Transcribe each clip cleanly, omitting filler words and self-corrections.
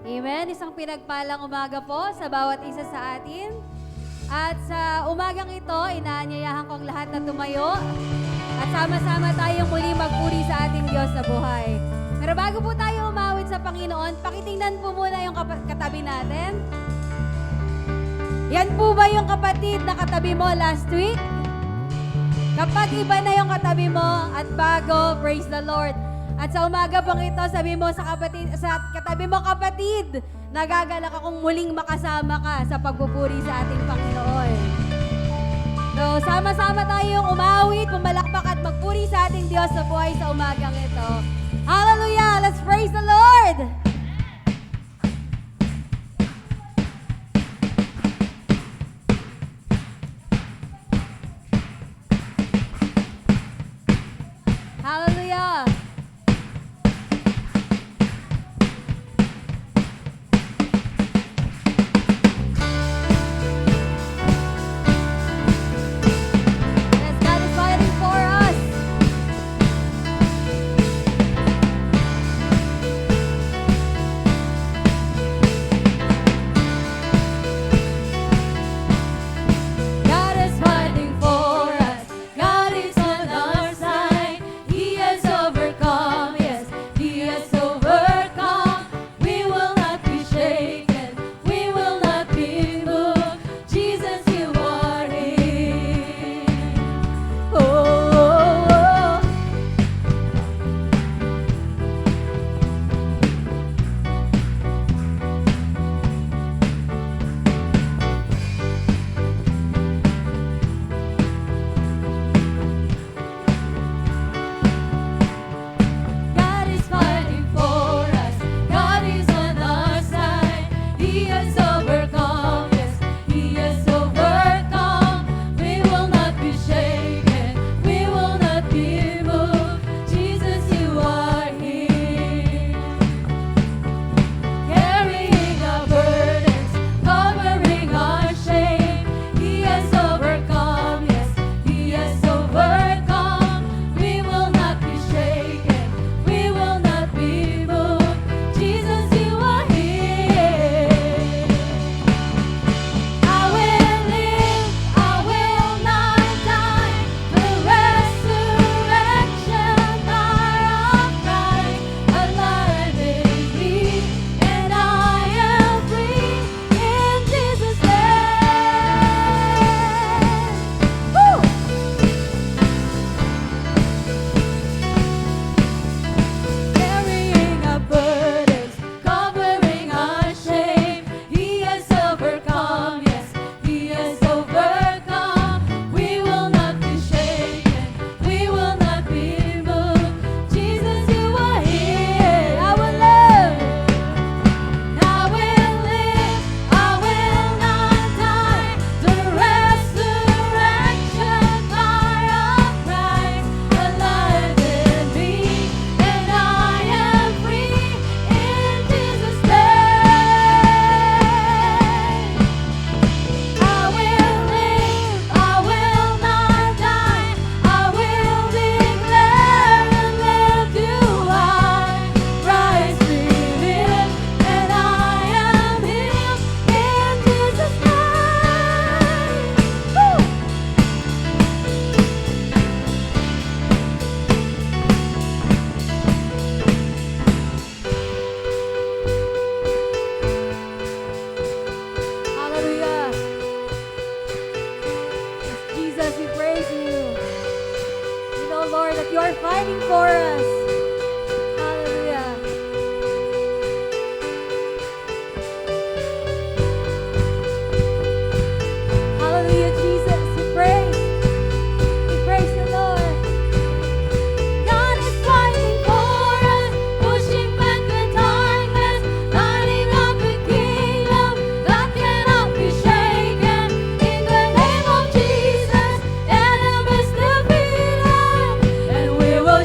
Amen. Isang pinagpalang umaga po sa bawat isa sa atin. At sa umagang ito, inaanyayahan ko ang lahat na tumayo at sama-sama tayong muli magpuri sa ating Diyos sa buhay. Pero bago po tayo umawit sa Panginoon, pakitingnan po muna yung katabi natin. Yan po ba yung kapatid na katabi mo last week? Kapag iba na yung katabi mo at bago, praise the Lord. At sa umaga pong ito, sabi mo sa katabi mo, kapatid, nagagalak akong muling makasama ka sa pagpupuri sa ating Panginoon. So, sama-sama tayong umawit, pumalakpak at magpuri sa ating Diyos sa buhay sa umagang ito. Hallelujah! Let's praise the Lord! Hallelujah!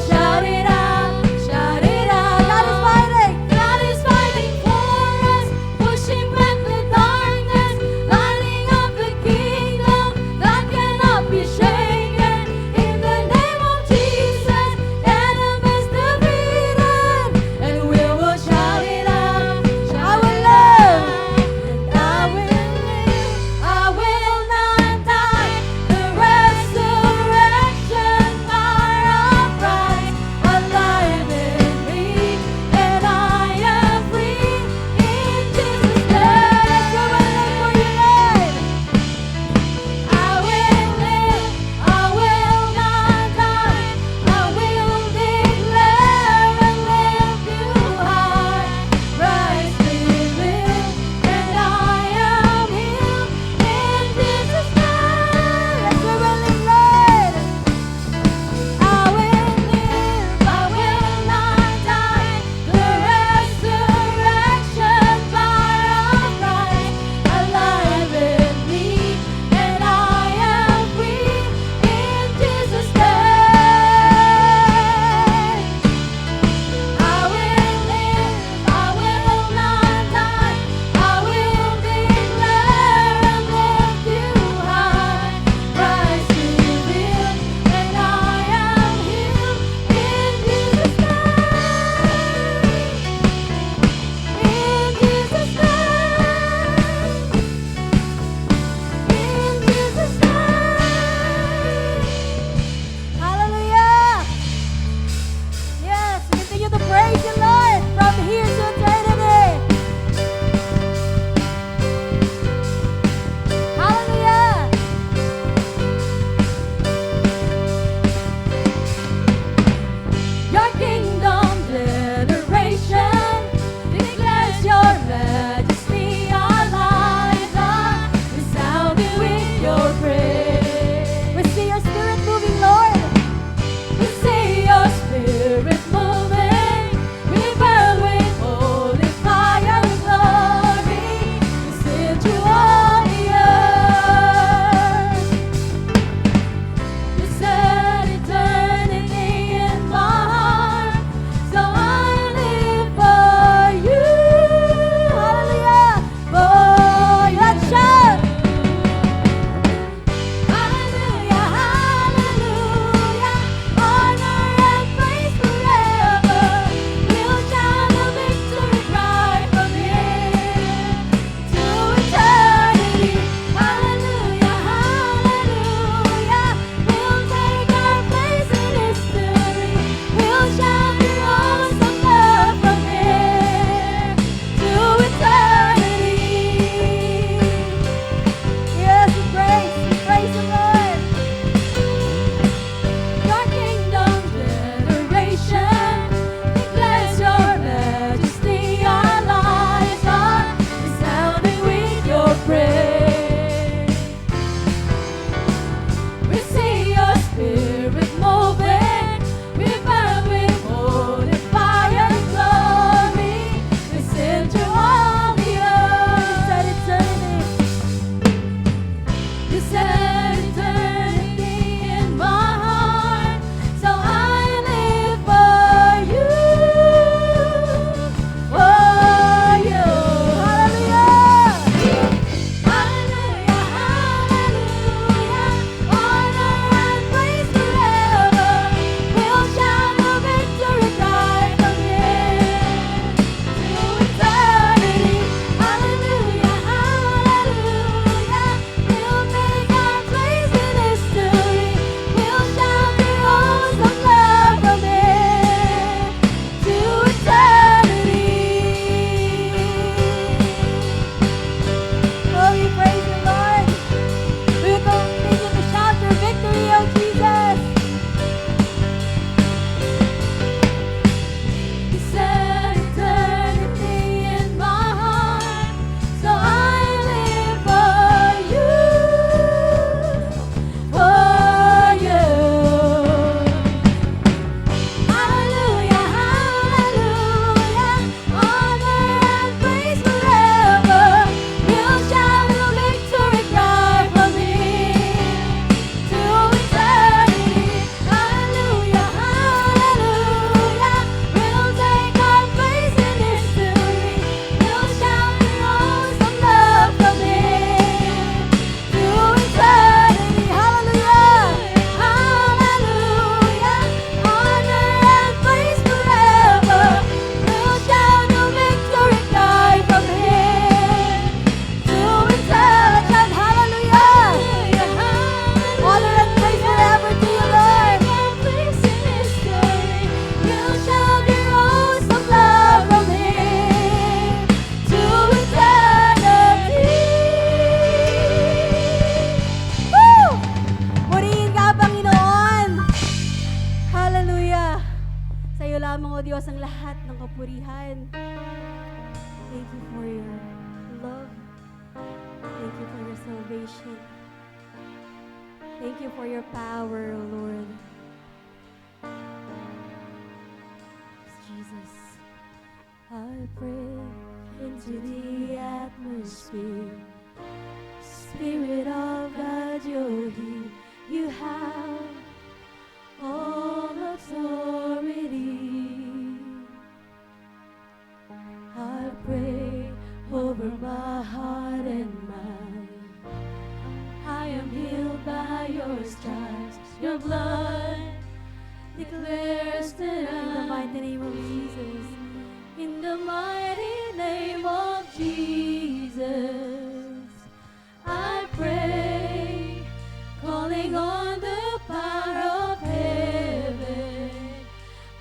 Shout it out. salvation. Thank you for your power, O Lord. Jesus. I pray into the atmosphere. Spirit of God, you're here. You have all authority. I pray over my heart and mind. I am healed by your stripes. Your blood declares that in the mighty name of Jesus. In the mighty name of Jesus, I pray, calling on the power of heaven.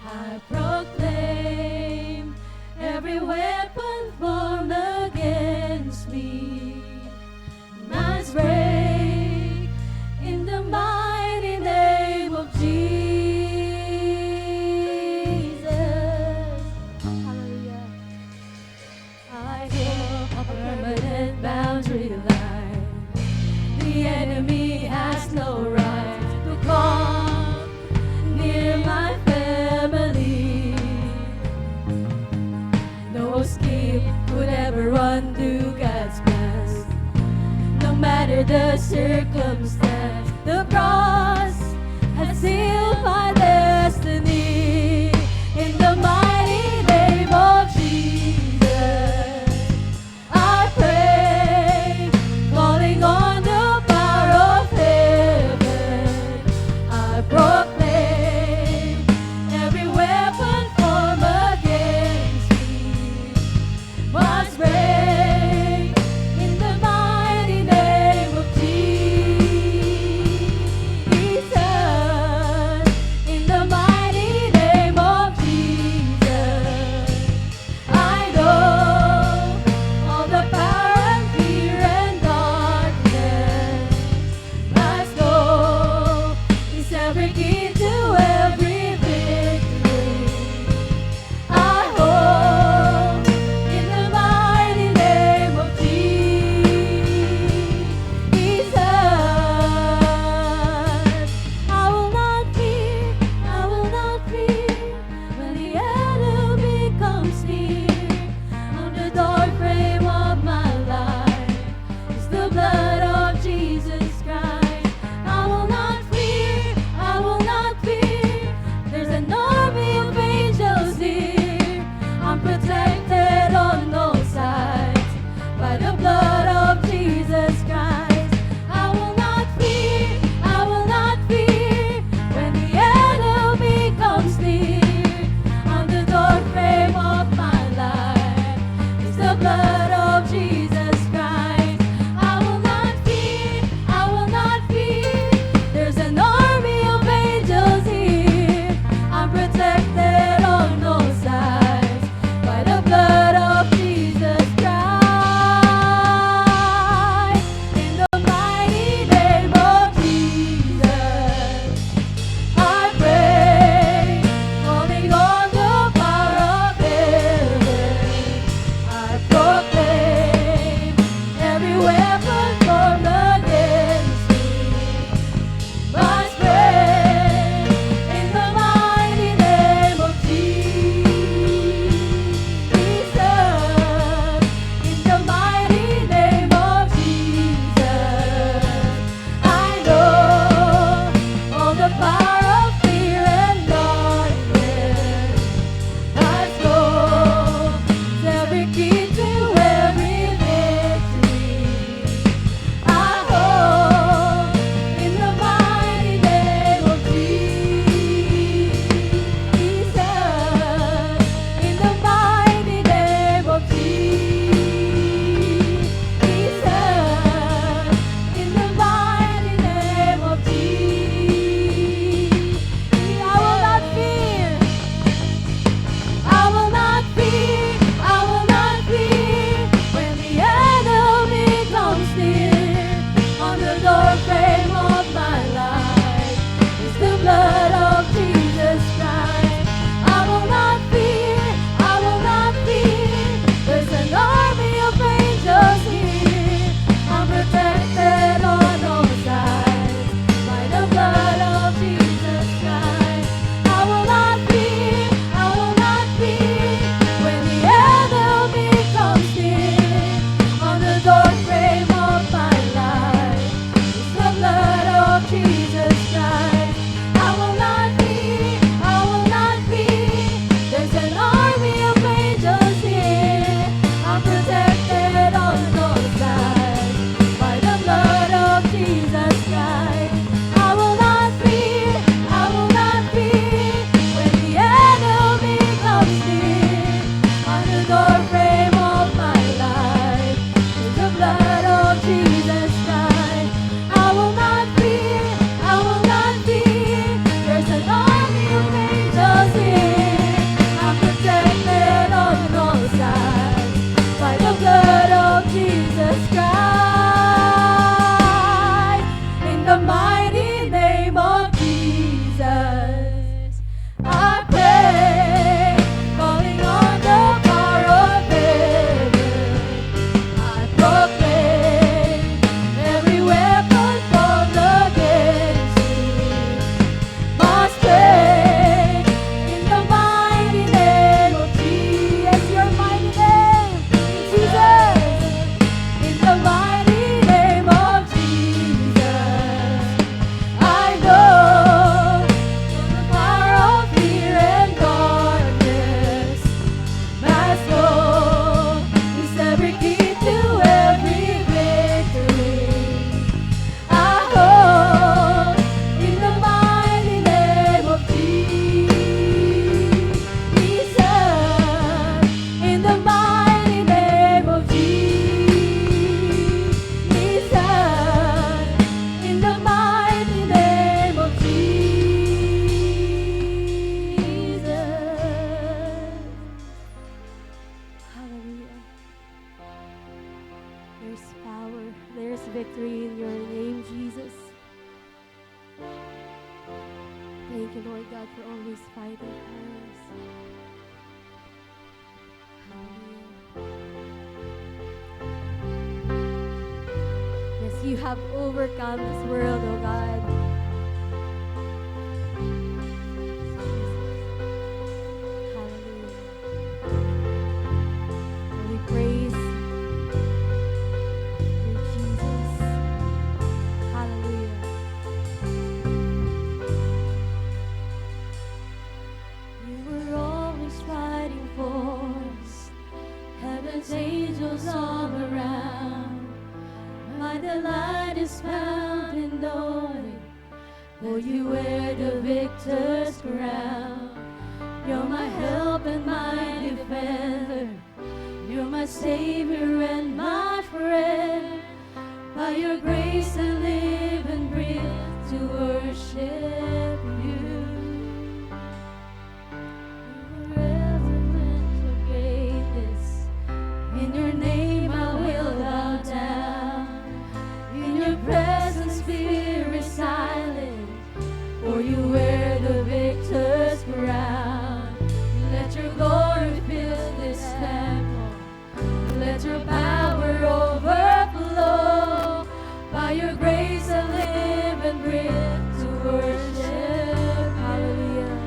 I proclaim every weapon formed against me must break in the mighty name of Jesus. Hallelujah. I draw a permanent boundary line. The enemy has no right to come near my family. No scheme could ever undo God's plans. No matter the circumstance, the cross has sealed my destiny. In the mighty name of Jesus, I pray, calling on the power of heaven. I proclaim every weapon formed against me must break in the mighty name of Jesus. In the mighty name of Jesus, I know all the power and fear and darkness must go. Is every key to every victory. I hope in the mighty name of Jesus. I will not fear, I will not fear when the enemy comes near. On the doorframe of my life is the blood of Jesus Christ. I will not fear, I will not fear. There's an army of angels here. I'm protected on all sides by the blood of Jesus Christ. I will not fear, I will not fear when the enemy comes near. On the doorframe of my life is the blood of Jesus Christ. I will not glory in your name, Jesus. Thank you, Lord God, for always fighting for us. Hallelujah. Yes, you have overcome this world, oh God. Angels all around. My delight is found in knowing, for you wear the victor's crown. You're my help and my defender. You're my savior and my friend. By your grace I live and breathe to worship you. In your name I will bow down. In your presence fear is silent, for you wear the victor's crown. Let your glory fill this temple. Let your power overflow. By your grace I live and breathe to worship. Hallelujah.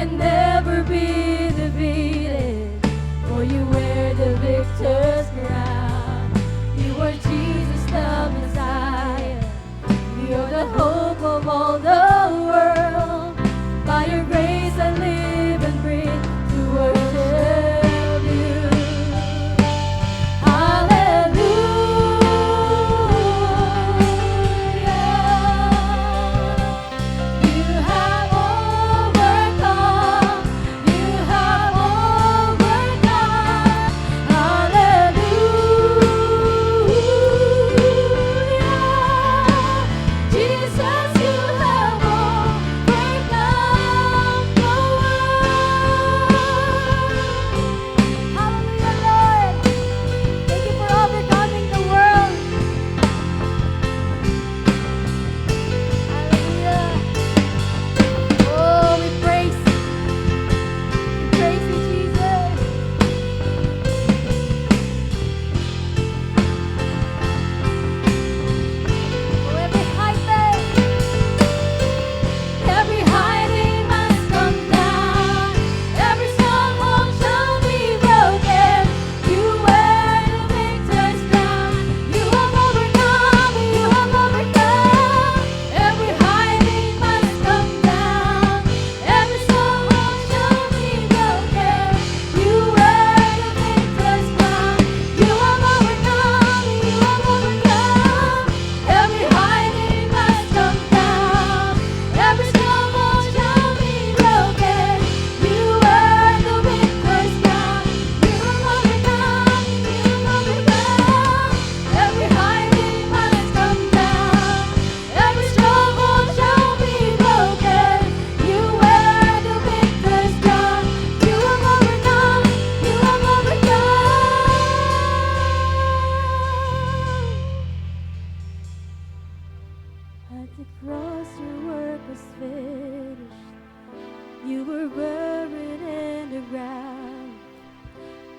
Never be defeated, for you wear the victor's crown. You are Jesus the Messiah. You're the hope of all the world. By your grace I live and breathe to worship you.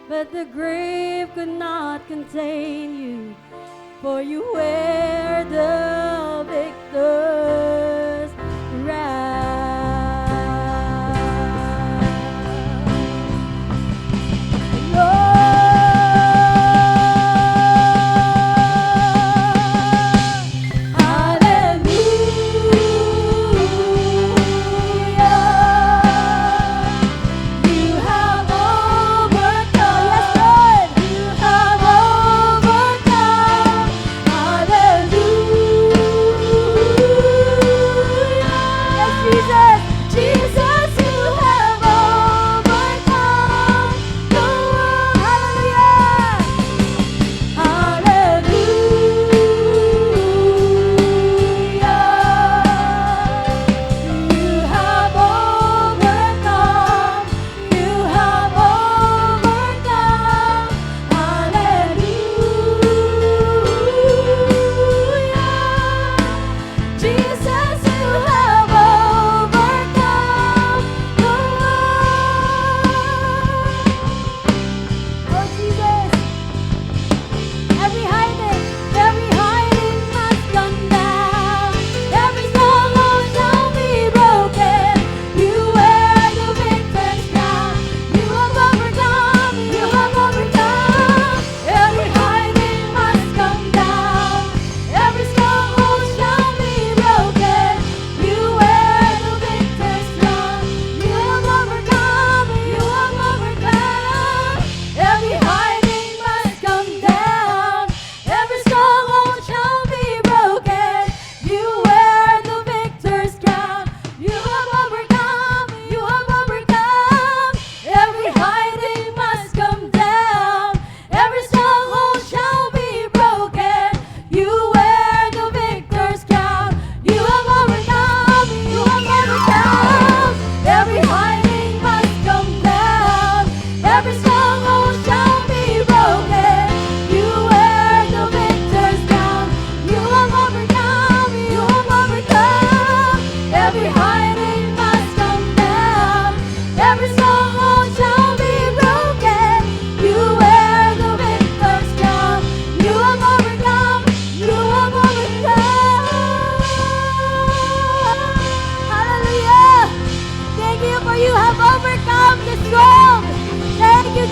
But the grave could not contain you, for you wear the victor's crown.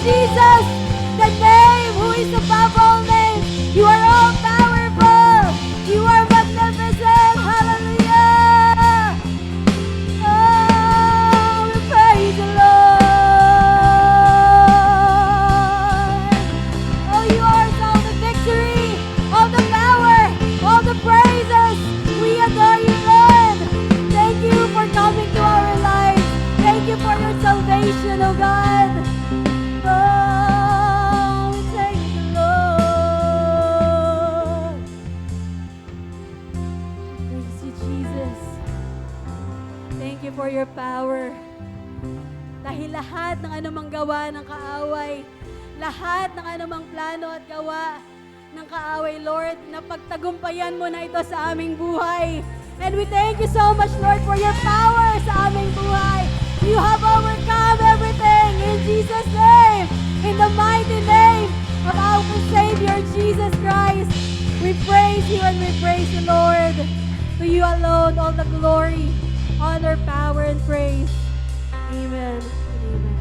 Jesus, the name who is above all names. You are all powerful. You are magnificent. Hallelujah. Oh, we praise the Lord. Oh, yours all the victory, all the power, all the praises. We adore you, Lord. Thank you for coming to our lives. Thank you for your salvation, oh God. Oh, we thank you, Lord. Praise you, Jesus. Thank you for your power. Dahil lahat ng anumang gawa ng kaaway, lahat ng anumang plano at gawa ng kaaway, Lord, napagtagumpayan mo na ito sa aming buhay. And we thank you so much, Lord, for your power sa aming buhay. You have overcome everything in Jesus' name, in the mighty name of our Savior, Jesus Christ. We praise you and we praise the Lord. To you alone, all the glory, honor, power, and praise. Amen and amen.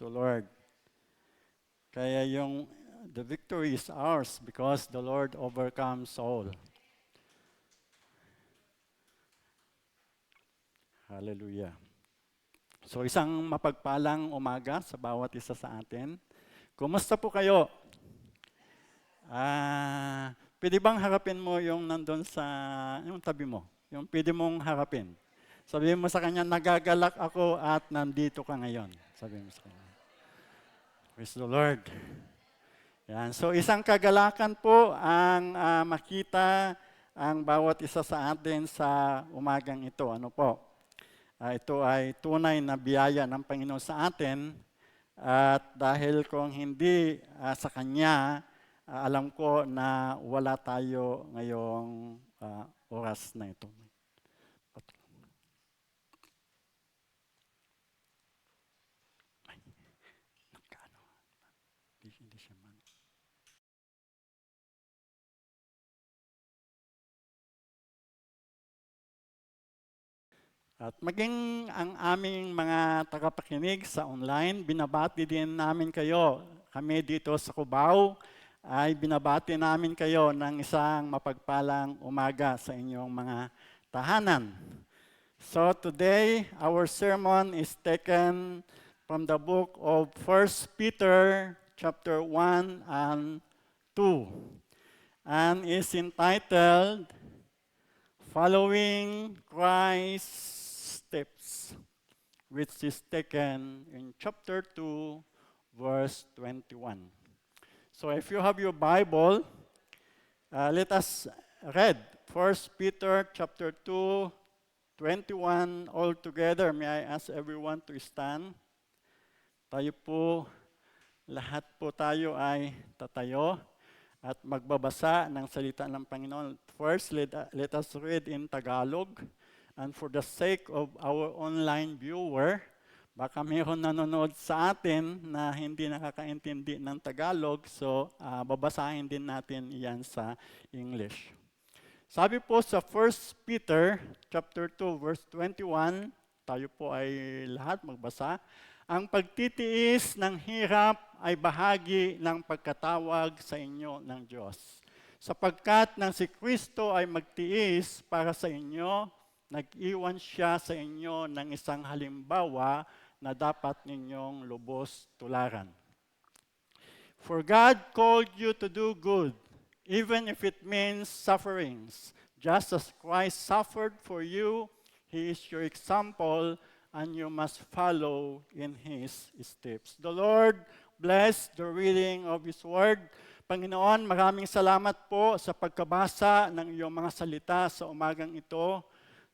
To Lord. Kaya the victory is ours because the Lord overcomes all. Hallelujah. So isang mapagpalang umaga sa bawat isa sa atin. Kumusta po kayo? Pwede bang harapin mo yung nandun sa, yung tabi mo? Yung pwede mong harapin. Sabihin mo sa kanya, nagagalak ako at nandito ka ngayon. Sabihin mo sa kanya. Praise the Lord. Yan. So isang kagalakan po ang makita ang bawat isa sa atin sa umagang ito. Ano po? Ito ay tunay na biyaya ng Panginoon sa atin. At dahil kung hindi sa Kanya, alam ko na wala tayo ngayong oras na ito. Hindi siya man. At maging ang aming mga tagapakinig sa online, binabati din namin kayo. Kami dito sa Cubao ay binabati namin kayo ng isang mapagpalang umaga sa inyong mga tahanan. So today, our sermon is taken from the book of 1 Peter chapter 1 and 2 and is entitled Following Christ's Steps, which is taken in chapter 2, verse 21. So if you have your Bible, let us read 1 Peter chapter 2, 21 all together. May I ask everyone to stand? Tayo po, lahat po tayo ay tatayo at magbabasa ng salita ng Panginoon. First, let us read in Tagalog. And for the sake of our online viewer, baka mayroon nanonood sa atin na hindi nakakaintindi ng Tagalog, so babasahin din natin iyan sa English. Sabi po sa 1 Peter chapter 2 verse 21, tayo po ay lahat magbasa, ang pagtitiis ng hirap ay bahagi ng pagkatawag sa inyo ng Diyos. Sapagkat nang si Kristo ay magtiis para sa inyo, nag-iwan siya sa inyo ng isang halimbawa na dapat ninyong lubos tularan. For God called you to do good, even if it means sufferings. Just as Christ suffered for you, He is your example, and you must follow in His steps. The Lord bless the reading of His Word. Panginoon, maraming salamat po sa pagkabasa ng iyong mga salita sa umagang ito.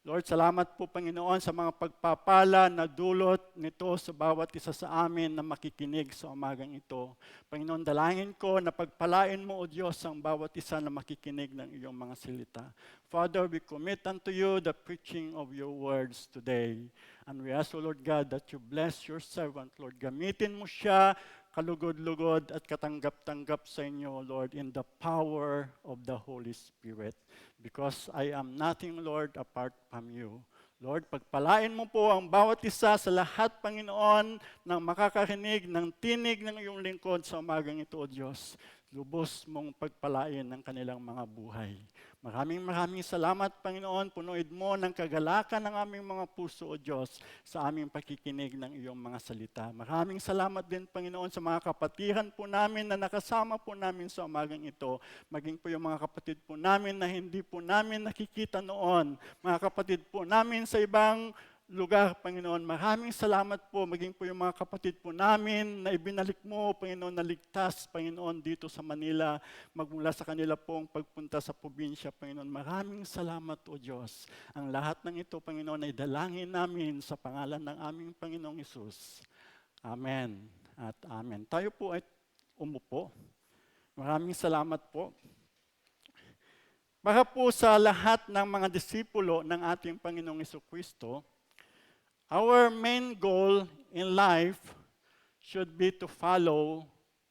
Lord, salamat po Panginoon sa mga pagpapala na dulot nito sa bawat isa sa amin na makikinig sa umagang ito. Panginoon, dalangin ko na pagpalain mo, O Diyos, ang bawat isa na makikinig ng iyong mga salita. Father, we commit unto you the preaching of your words today. And we ask, O Lord God, that you bless your servant, Lord. Gamitin mo siya kalugod-lugod at katanggap-tanggap sa inyo, Lord, in the power of the Holy Spirit. Because I am nothing, Lord, apart from you. Lord, pagpalain mo po ang bawat isa sa lahat, Panginoon, ng makakarinig ng tinig ng iyong lingkod sa umagang ito, O Diyos. Lubos mong pagpalain ng kanilang mga buhay. Maraming salamat, Panginoon. Punuin mo ng kagalakan ng aming mga puso, O Diyos, sa aming pakikinig ng iyong mga salita. Maraming salamat din, Panginoon, sa mga kapatiran po namin na nakasama po namin sa umagang ito. Maging po yung mga kapatid po namin na hindi po namin nakikita noon. Mga kapatid po namin sa ibang lugar, Panginoon. Maraming salamat po, maging po yung mga kapatid po namin na ibinalik mo, Panginoon, na ligtas, Panginoon, dito sa Manila, magmula sa kanila pong pagpunta sa probinsya, Panginoon. Maraming salamat, O Diyos. Ang lahat ng ito, Panginoon, ay dalangin namin sa pangalan ng aming Panginoong Hesus. Amen at amen. Tayo po ay umupo. Maraming salamat po. Para po sa lahat ng mga disipulo ng ating Panginoong Jesucristo, our main goal in life should be to follow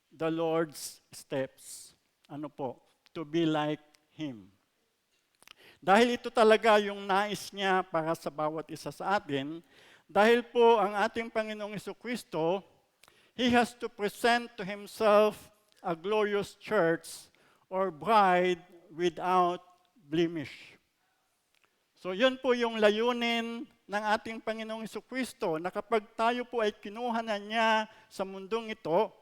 the Lord's steps. Ano po? To be like Him. Dahil ito talaga yung nais niya para sa bawat isa sa atin, dahil po ang ating Panginoong Jesucristo, He has to present to Himself a glorious church or bride without blemish. So yun po yung layunin ng ating Panginoong Jesucristo, na kapag tayo po ay kinuha na niya sa mundong ito,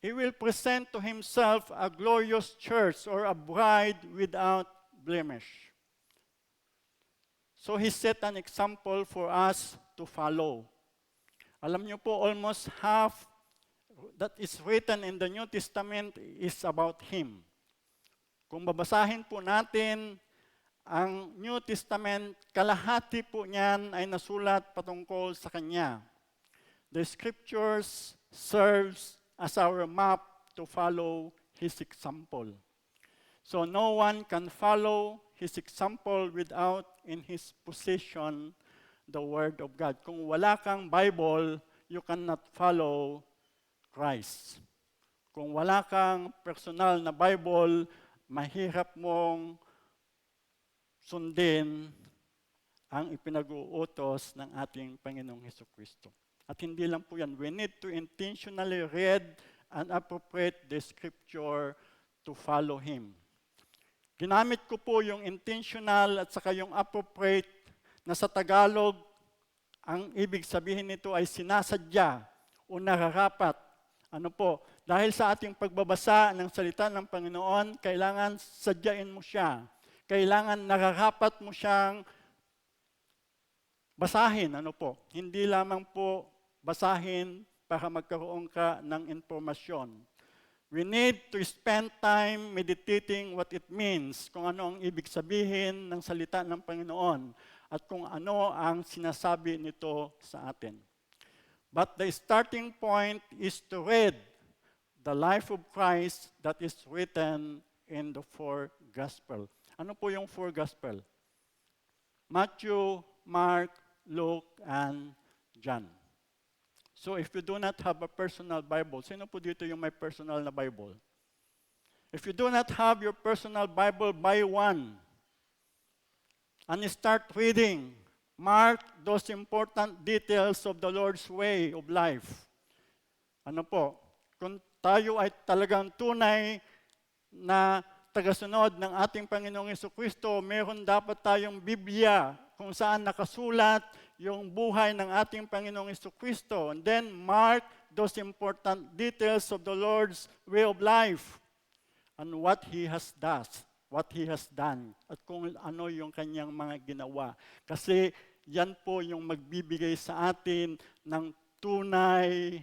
He will present to Himself a glorious church or a bride without blemish. So He set an example for us to follow. Alam niyo po, almost half that is written in the New Testament is about Him. Kung babasahin po natin ang New Testament, kalahati po niyan ay nasulat patungkol sa Kanya. The Scriptures serves as our map to follow His example. So no one can follow His example without in his possession the Word of God. Kung wala kang Bible, you cannot follow Christ. Kung wala kang personal na Bible, mahirap mong sundin ang ipinag-uutos ng ating Panginoong Jesucristo. At hindi lang po yan. We need to intentionally read and appropriate the Scripture to follow Him. Ginamit ko po yung intentional at saka yung appropriate na sa Tagalog, ang ibig sabihin nito ay sinasadya o nararapat. Ano po? Dahil sa ating pagbabasa ng salita ng Panginoon, kailangan sadyain mo siya. Kailangan nararapat mo siyang basahin. Ano po? Hindi lamang po basahin para magkaroon ka ng informasyon. We need to spend time meditating what it means, kung ano ang ibig sabihin ng salita ng Panginoon at kung ano ang sinasabi nito sa atin. But the starting point is to read the life of Christ that is written in the four Gospels. Ano po yung four Gospel? Matthew, Mark, Luke, and John. So if you do not have a personal Bible, sino po dito yung may personal na Bible? If you do not have your personal Bible, buy one. And start reading. Mark those important details of the Lord's way of life. Ano po? Kung tayo ay talagang tunay na tagasunod ng ating Panginoong Jesucristo, meron dapat tayong Biblia kung saan nakasulat yung buhay ng ating Panginoong Jesucristo. And then mark those important details of the Lord's way of life and what He has what He has done at kung ano yung kanyang mga ginawa. Kasi yan po yung magbibigay sa atin ng tunay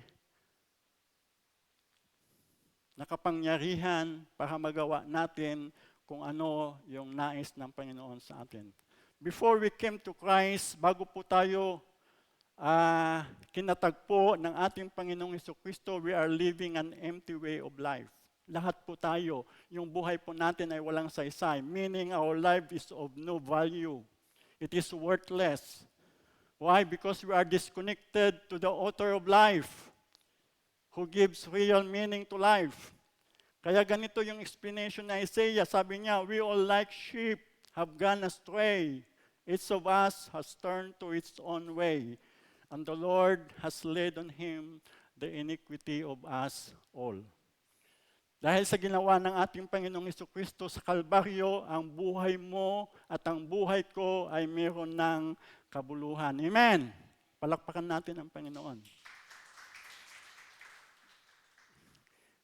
na kapangyarihan para magawa natin kung ano yung nais ng Panginoon sa atin. Before we came to Christ, bago po tayo kinatagpo ng ating Panginoong Jesucristo, we are living an empty way of life. Lahat po tayo, yung buhay po natin ay walang saysay, meaning our life is of no value. It is worthless. Why? Because we are disconnected to the author of life, who gives real meaning to life. Kaya ganito yung explanation ni Isaiah. Sabi niya, we all like sheep have gone astray. Each of us has turned to its own way. And the Lord has laid on Him the iniquity of us all. Dahil sa ginawa ng ating Panginoong Jesucristo sa Kalbaryo, ang buhay mo at ang buhay ko ay meron ng kabuluhan. Amen! Palakpakan natin ang Panginoon.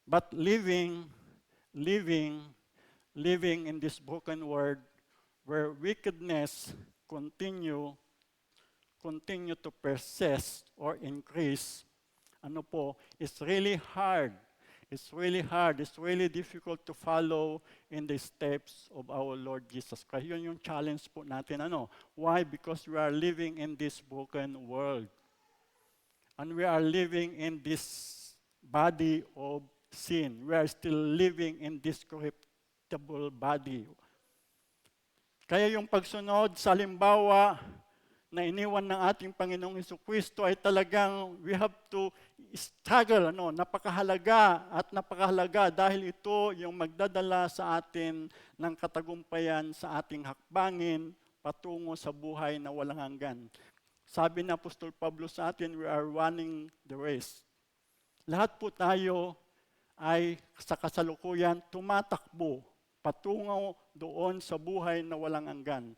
But living in this broken world where wickedness continue to persist or increase, it's really hard. It's really difficult to follow in the steps of our Lord Jesus Christ. Yun yung challenge po natin. Why? Because we are living in this broken world. And we are living in this body of sin. We are still living in this corruptible body. Kaya yung pagsunod sa halimbawa na iniwan ng ating Panginoong Jesucristo ay talagang we have to struggle, napakahalaga dahil ito yung magdadala sa atin ng katagumpayan sa ating hakbangin patungo sa buhay na walang hanggan. Sabi ni Apostol Pablo sa atin, we are running the race. Lahat po tayo ay sa kasalukuyan tumatakbo patungo doon sa buhay na walang hanggan.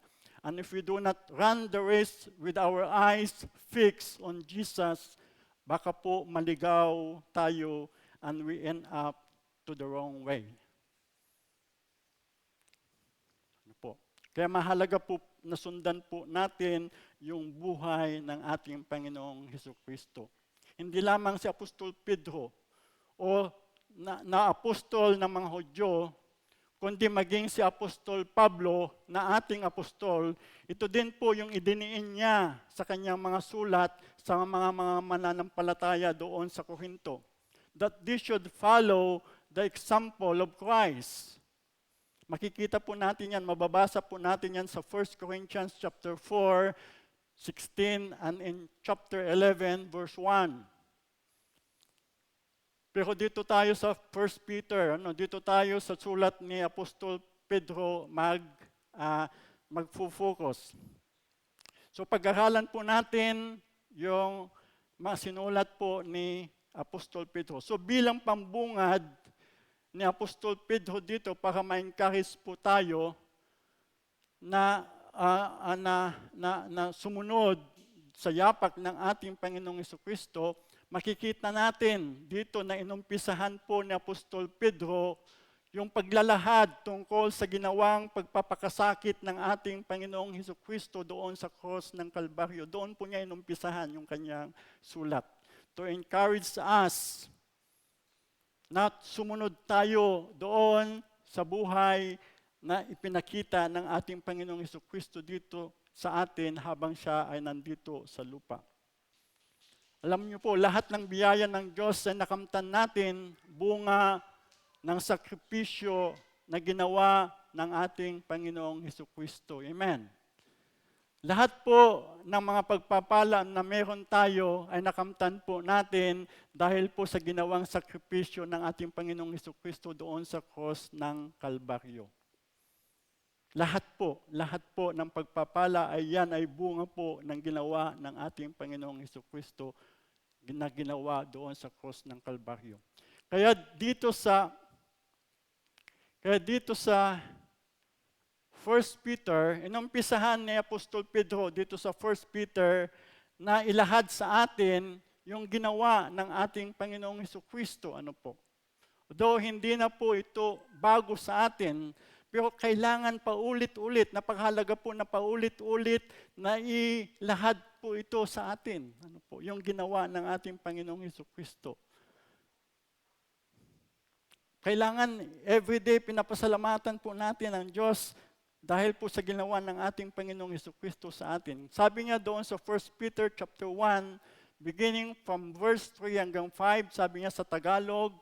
And if we do not run the race with our eyes fixed on Jesus, baka po maligaw tayo and we end up to the wrong way. Kaya mahalaga po na sundan po natin yung buhay ng ating Panginoong Jesucristo. Hindi lamang si Apostol Pedro o na apostol ng mga Hudyo, kundi maging si Apostol Pablo na ating apostol, ito din po yung idiniin niya sa kanyang mga sulat sa mga mananampalataya doon sa Korinto. That they should follow the example of Christ. Makikita po natin yan, mababasa po natin yan sa 1 Corinthians chapter 4, 16 and in chapter 11, verse 1. Pero dito tayo sa 1 Peter, dito tayo sa sulat ni Apostol Pedro magfo-focus. So pag-aralan po natin yung mga sinulat po ni Apostol Pedro. So bilang pambungad ni Apostol Pedro dito para ma-encourage po tayo na sumunod sa yapak ng ating Panginoong Jesucristo, makikita natin dito na inumpisahan po ni Apostol Pedro yung paglalahad tungkol sa ginawang pagpapakasakit ng ating Panginoong Jesucristo doon sa cross ng Kalbaryo. Doon po niya inumpisahan yung kanyang sulat. To encourage us na sumunod tayo doon sa buhay na ipinakita ng ating Panginoong Jesucristo dito sa atin habang siya ay nandito sa lupa. Alam niyo po, lahat ng biyaya ng Diyos ay nakamtan natin bunga ng sakripisyo na ginawa ng ating Panginoong Jesucristo. Amen. Lahat po ng mga pagpapala na meron tayo ay nakamtan po natin dahil po sa ginawang sakripisyo ng ating Panginoong Jesucristo doon sa cross ng Kalbaryo. Lahat po ng pagpapala ay yan ay bunga po ng ginawa ng ating Panginoong Jesucristo na ginawa doon sa cross ng Kalbaryo. Kaya dito sa 1 Peter, inumpisahan ni Apostol Pedro dito sa 1 Peter na ilahad sa atin yung ginawa ng ating Panginoong Jesucristo. Though hindi na po ito bago sa atin, Pero kailangan paulit-ulit, napakahalaga po na paulit-ulit na ilahad po ito sa atin. Ano po, yung ginawa ng ating Panginoong Hesukristo. Kailangan everyday pinapasalamatan po natin ang Diyos dahil po sa ginawa ng ating Panginoong Hesukristo sa atin. Sabi niya doon sa 1 Peter chapter 1, beginning from verse 3 hanggang 5, sabi niya sa Tagalog,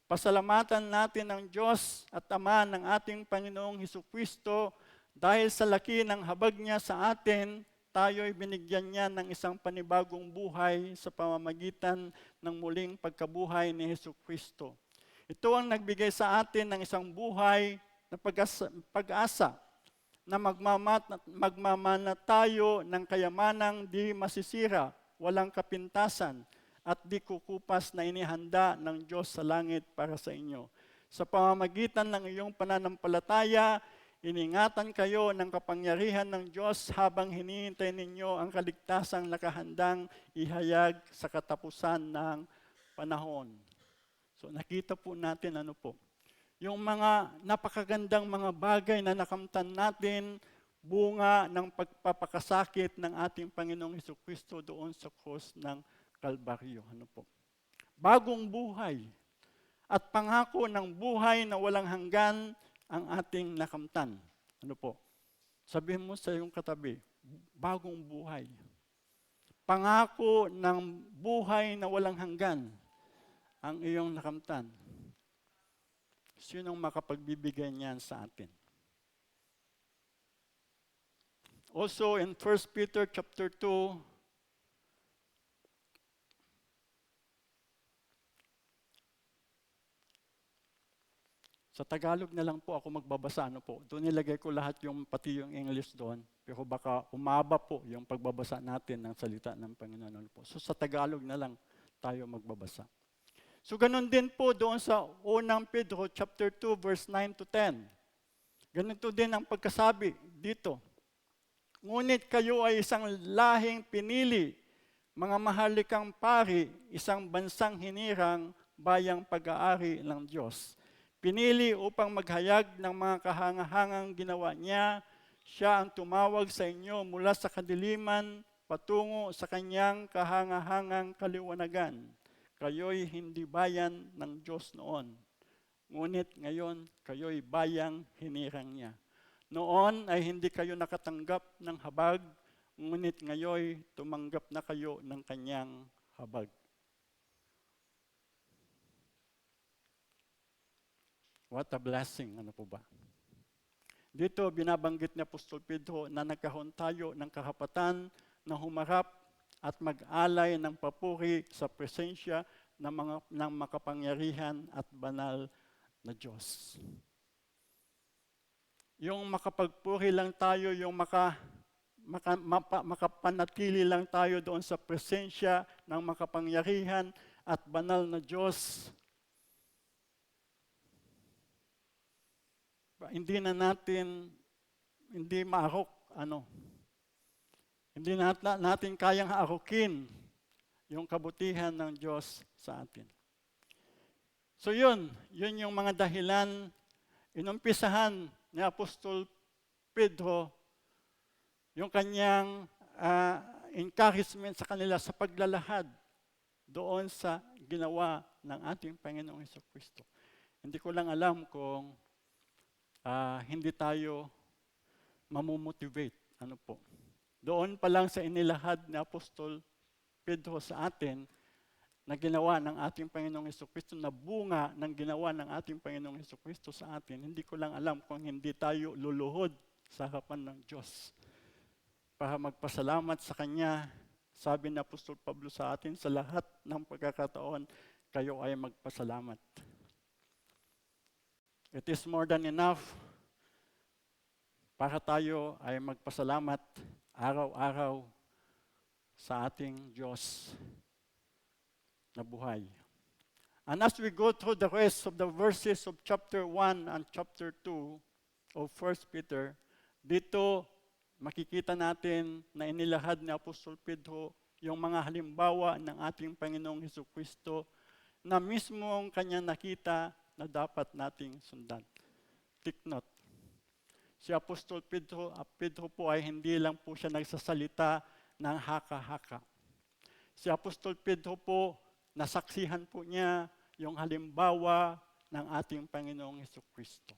pasalamatan natin ang Diyos at Ama ng ating Panginoong Hesukristo dahil sa laki ng habag niya sa atin, tayo'y binigyan niya ng isang panibagong buhay sa pamamagitan ng muling pagkabuhay ni Hesukristo. Ito ang nagbigay sa atin ng isang buhay na pag-asa na magmamana tayo ng kayamanang di masisira, walang kapintasan, at di kukupas na inihanda ng Diyos sa langit para sa inyo. Sa pamamagitan ng iyong pananampalataya, iningatan kayo ng kapangyarihan ng Diyos habang hinihintay ninyo ang kaligtasang nakahandang ihayag sa katapusan ng panahon. So nakita po natin yung mga napakagandang mga bagay na nakamtan natin, bunga ng pagpapakasakit ng ating Panginoong Hesukristo doon sa cross ng Kalbaryo. Bagong buhay at pangako ng buhay na walang hanggan ang ating nakamtan. Sabihin mo sa iyong katabi, bagong buhay. Pangako ng buhay na walang hanggan ang iyong nakamtan. Sinong makapagbibigay niyan sa atin? Also in 1 Peter chapter 2, sa Tagalog na lang po ako magbabasa. Doon nilagay ko lahat pati yung English doon. Pero baka umaba po yung pagbabasa natin ng salita ng Panginoon po. So sa Tagalog na lang tayo magbabasa. So ganun din po doon sa unang Pedro chapter 2 verse 9 to 10. Ganito din ang pagkasabi dito. Ngunit kayo ay isang lahing pinili, mga mahalikang pari, isang bansang hinirang, bayang pag-aari ng Diyos. Pinili upang maghayag ng mga kahangahangang ginawa niya, siya ang tumawag sa inyo mula sa kadiliman patungo sa kanyang kahangahangang kaliwanagan. Kayo'y hindi bayan ng Diyos noon. Ngunit ngayon, kayo'y bayang hinirang niya. Noon ay hindi kayo nakatanggap ng habag, ngunit ngayo'y tumanggap na kayo ng kanyang habag. What a blessing, ba? Dito, binabanggit ni Apostol Pedro na nagkaroon tayo ng karapatan na humarap at mag-alay ng papuri sa presensya ng makapangyarihan at banal na Diyos. Yung makapagpuri lang tayo, yung makapanatili lang tayo doon sa presensya ng makapangyarihan at banal na Diyos, hindi maarok, hindi natin kayang haarokin yung kabutihan ng Diyos sa atin. So yun yung mga dahilan, inumpisahan ni Apostol Pedro, yung kanyang encouragement sa kanila sa paglalahad doon sa ginawa ng ating Panginoong Hesukristo. Hindi ko lang alam kung hindi tayo mamomotivate. Doon pa lang sa inilahad ni Apostol Pedro sa atin na ginawa ng ating Panginoong Hesukristo, na bunga ng ginawa ng ating Panginoong Hesukristo sa atin, hindi ko lang alam kung hindi tayo luluhod sa harapan ng Diyos para magpasalamat sa Kanya. Sabi ni Apostol Pablo sa atin, sa lahat ng pagkakataon, kayo ay magpasalamat. It is more than enough para tayo ay magpasalamat araw-araw sa ating Diyos na buhay. And as we go through the rest of the verses of chapter 1 and chapter 2 of 1 Peter, dito makikita natin na inilahad ni Apostol Pedro yung mga halimbawa ng ating Panginoong Hesukristo na mismong kanya nakita na dapat nating sundan. Take note. Si Apostol Pedro po ay hindi lang po siya nagsasalita ng haka-haka. Si Apostol Pedro po, nasaksihan po niya yung halimbawa ng ating Panginoong Hesukristo.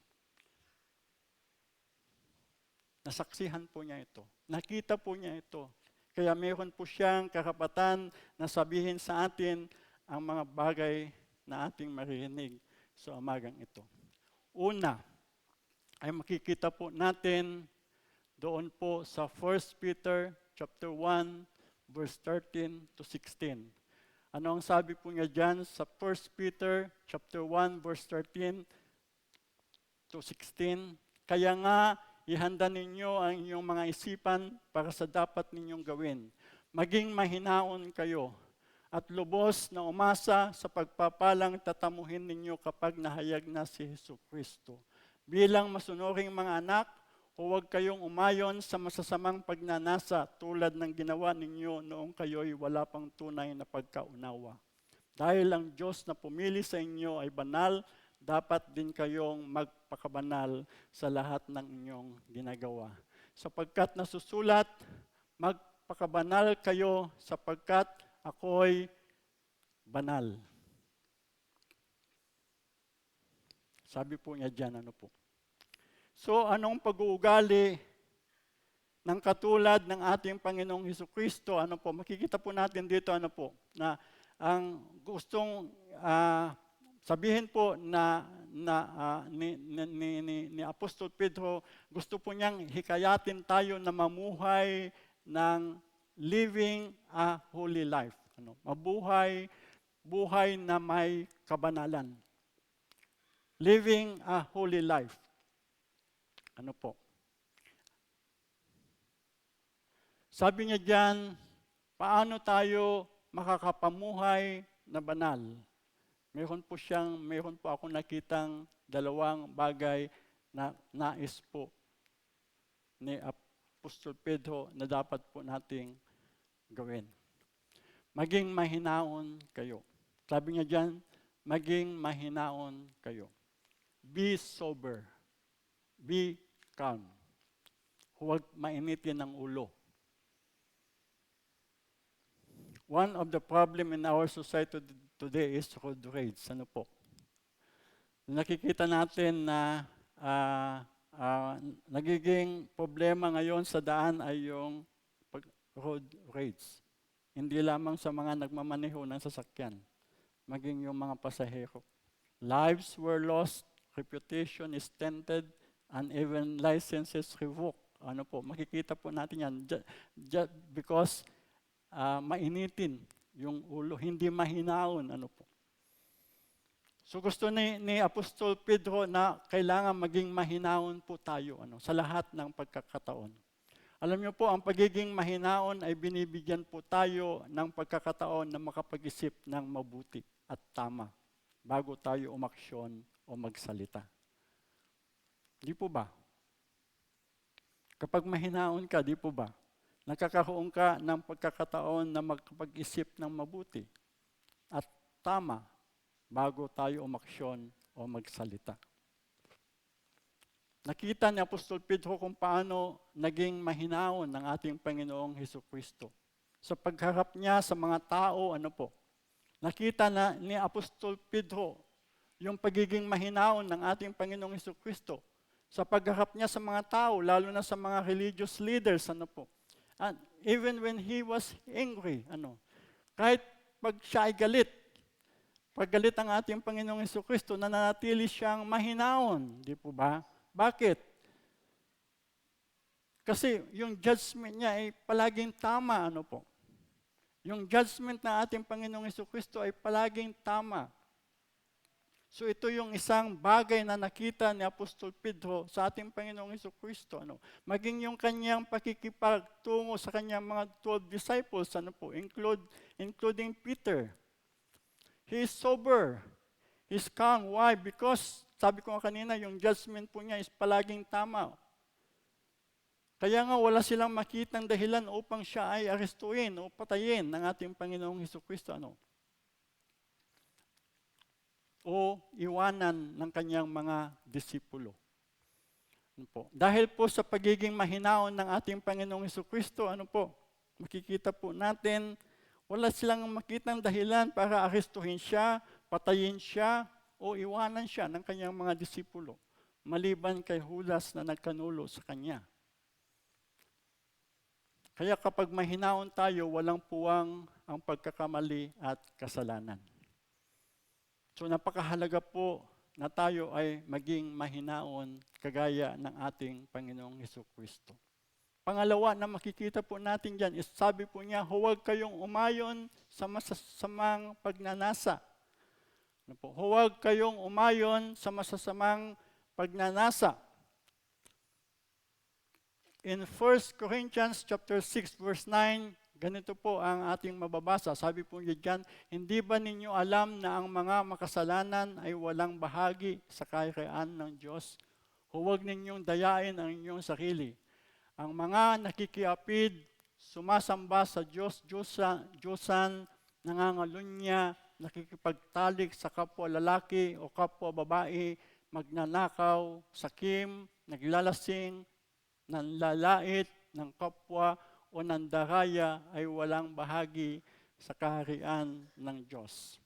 Nasaksihan po niya ito. Nakita po niya ito. Kaya mayroon po siyang karapatan na sabihin sa atin ang mga bagay na ating maririnig sa umagang ito. Una, ay makikita po natin doon po sa 1 Peter chapter 1, verse 13 to 16. Ano ang sabi po niya dyan sa 1 Peter chapter 1, verse 13 to 16? Kaya nga, ihanda ninyo ang inyong mga isipan para sa dapat ninyong gawin. Maging mahinaon kayo at lubos na umasa sa pagpapalang tatamuhin ninyo kapag nahayag na si Hesukristo. Bilang masunuring mga anak, huwag kayong umayon sa masasamang pagnanasa tulad ng ginawa ninyo noong kayo'y wala pang tunay na pagkaunawa. Dahil ang Diyos na pumili sa inyo ay banal, dapat din kayong magpakabanal sa lahat ng inyong ginagawa. Sapagkat nasusulat, magpakabanal kayo sapagkat ako'y banal. Sabi po niya dyan, ano po? So, anong pag-uugali ng katulad ng ating Panginoong Hesukristo? Ano po? Makikita po natin dito, ano po? Na ang gustong sabihin po ni Apostol Pedro, gusto po niyang hikayatin tayo na mamuhay ng living a holy life. Buhay na may kabanalan. Living a holy life. Ano po? Sabi niya diyan, paano tayo makakapamuhay na banal? Meron po ako nakitang dalawang bagay na nais po ni Apostol Pedro na dapat po nating gawin. Maging mahinaon kayo. Sabi niya diyan, maging mahinaon kayo. Be sober. Be calm. Huwag mainitin ang ulo. One of the problem in our society today is road rage. Ano po? Nakikita natin na nagiging problema ngayon sa daan ay yung road rage. Hindi lamang sa mga nagmamaneho ng sasakyan, maging yung mga pasahero. Lives were lost, reputation is tainted, and even licenses revoked. Ano po? Makikita po natin yan. Just because mainitin yung ulo, hindi mahinaon, ano po. So gusto ni Apostol Pedro na kailangan maging mahinaon po tayo sa lahat ng pagkakataon. Alam niyo po, ang pagiging mahinaon ay binibigyan po tayo ng pagkakataon na makapag-isip ng mabuti at tama bago tayo umaksyon o magsalita. Di po ba? Kapag mahinaon ka, di po ba? Nakakaroon ka ng pagkakataon na magpag-isip ng mabuti at tama bago tayo umaksyon o magsalita. Nakita ni Apostol Pedro kung paano naging mahinaon ng ating Panginoong Hesukristo. Sa pagharap niya sa mga tao, ano po? Nakita na ni Apostol Pedro yung pagiging mahinaon ng ating Panginoong Hesukristo. Sa pagharap niya sa mga tao, lalo na sa mga religious leaders, ano po? And even when he was angry, kahit pag siya ay galit, pag galit ang ating Panginoong Hesukristo, nananatili siyang mahinaon, di po ba? Bakit? Kasi yung judgment niya ay palaging tama, ano po? Yung judgment ng ating Panginoong Hesukristo ay palaging tama. So ito yung isang bagay na nakita ni Apostol Pedro sa ating Panginoong Hesukristo. Maging yung kanyang pakikipagtungo sa kanyang mga 12 disciples, including Peter. He is sober. He's calm. Why? Because, sabi ko kanina, yung judgment po niya is palaging tama. Kaya nga wala silang makitang dahilan upang siya ay arestuin o patayin ng ating Panginoong Hesukristo. O iwanan ng kanyang mga disipulo. Ano po? Dahil po sa pagiging mahinaon ng ating Panginoong Hesukristo, ano po? Makikita po natin, wala silang makitang dahilan para arestuhin siya, patayin siya, o iwanan siya ng kanyang mga disipulo, maliban kay Judas na nagkanulo sa kanya. Kaya kapag mahinaon tayo, walang puwang ang pagkakamali at kasalanan. So napakahalaga po na tayo ay maging mahinaon kagaya ng ating Panginoong Hesukristo. Pangalawa na makikita po natin dyan is sabi po niya, huwag kayong umayon sa masasamang pagnanasa. Ano po? Huwag kayong umayon sa masasamang pagnanasa. In 1 Corinthians chapter 6 verse 9, ganito po ang ating mababasa. Sabi po niya dyan, hindi ba ninyo alam na ang mga makasalanan ay walang bahagi sa kaharian ng Diyos? Huwag ninyong dayain ang inyong sarili. Ang mga nakikiapid, sumasamba sa Diyosan, nangangalunya, nakikipagtalik sa kapwa lalaki o kapwa babae, magnanakaw, sakim, naglalasing, nanlalait ng kapwa o nandaraya ay walang bahagi sa kaharian ng Diyos.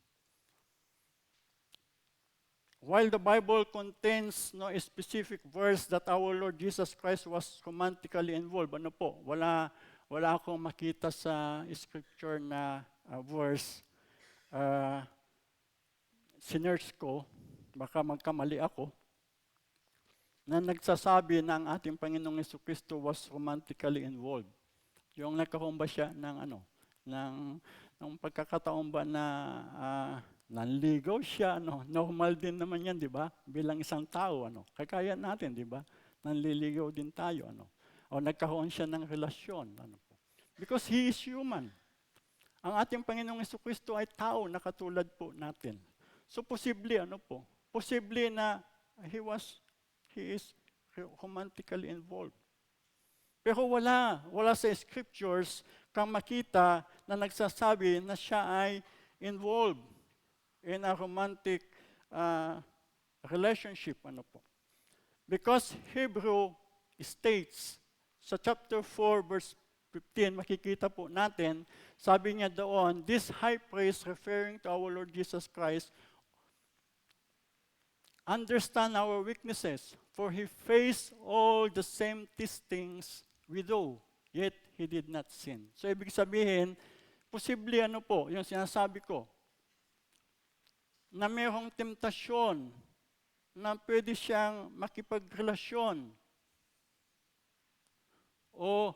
While the Bible contains no specific verse that our Lord Jesus Christ was romantically involved, ano po, wala akong makita sa scripture na verse. Sinearch ko, baka magkamali ako, na nagsasabi na ang ating Panginoong Hesukristo was romantically involved. Yung nagkaroon ba siya ng pagkakataon ba na nanligaw siya, normal din naman yan, di ba? Bilang isang tao, kagaya natin, di ba? Nanliligaw din tayo, O nagkaroon siya ng relasyon, po. Because He is human. Ang ating Panginoong Hesukristo ay tao na katulad po natin. So posible, posible na He is romantically involved. Pero wala sa scriptures kang makita na nagsasabi na siya ay involved in a romantic relationship. Because Hebrew states sa chapter 4 verse 15, makikita po natin, sabi niya doon, this high priest referring to our Lord Jesus Christ, understand our weaknesses, for He faced all the same testings we do, yet He did not sin. So ibig sabihin, posible yung sinasabi ko, na mayroong temptasyon na pwede siyang makipagrelasyon o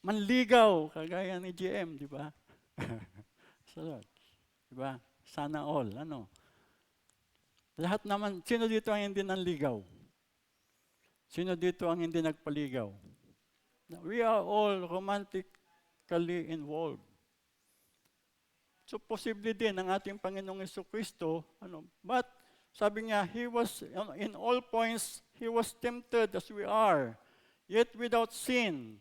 manligaw, kagaya ni GM, di ba? Di ba? Sana all, Lahat naman, sino dito ang hindi nanligaw? Sino dito ang hindi nagpaligaw? We are all romantically involved. So posible din ang ating Panginoong Hesukristo, but sabi niya, He was, in all points, He was tempted as we are, yet without sin.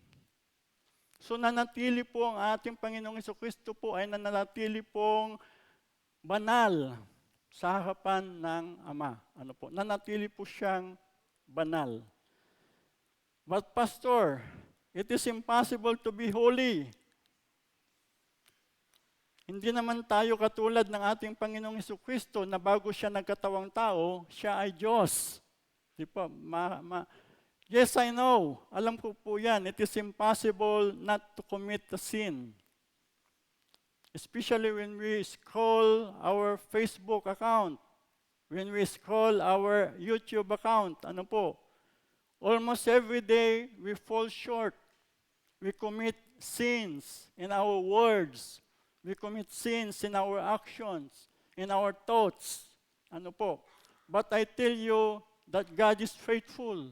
So nanatili po ang ating Panginoong Hesukristo po ay nanatili pong banal sa harapan ng Ama. Nanatili po siyang banal. But Pastor, it is impossible to be holy. Hindi naman tayo katulad ng ating Panginoong Hesukristo na bago siya nagkatawang tao, siya ay Diyos. Di ba? Yes, I know. Alam ko po yan. It is impossible not to commit a sin. Especially when we scroll our Facebook account, when we scroll our YouTube account, almost every day we fall short. We commit sins in our words. We commit sins in our actions, in our thoughts. But I tell you that God is faithful.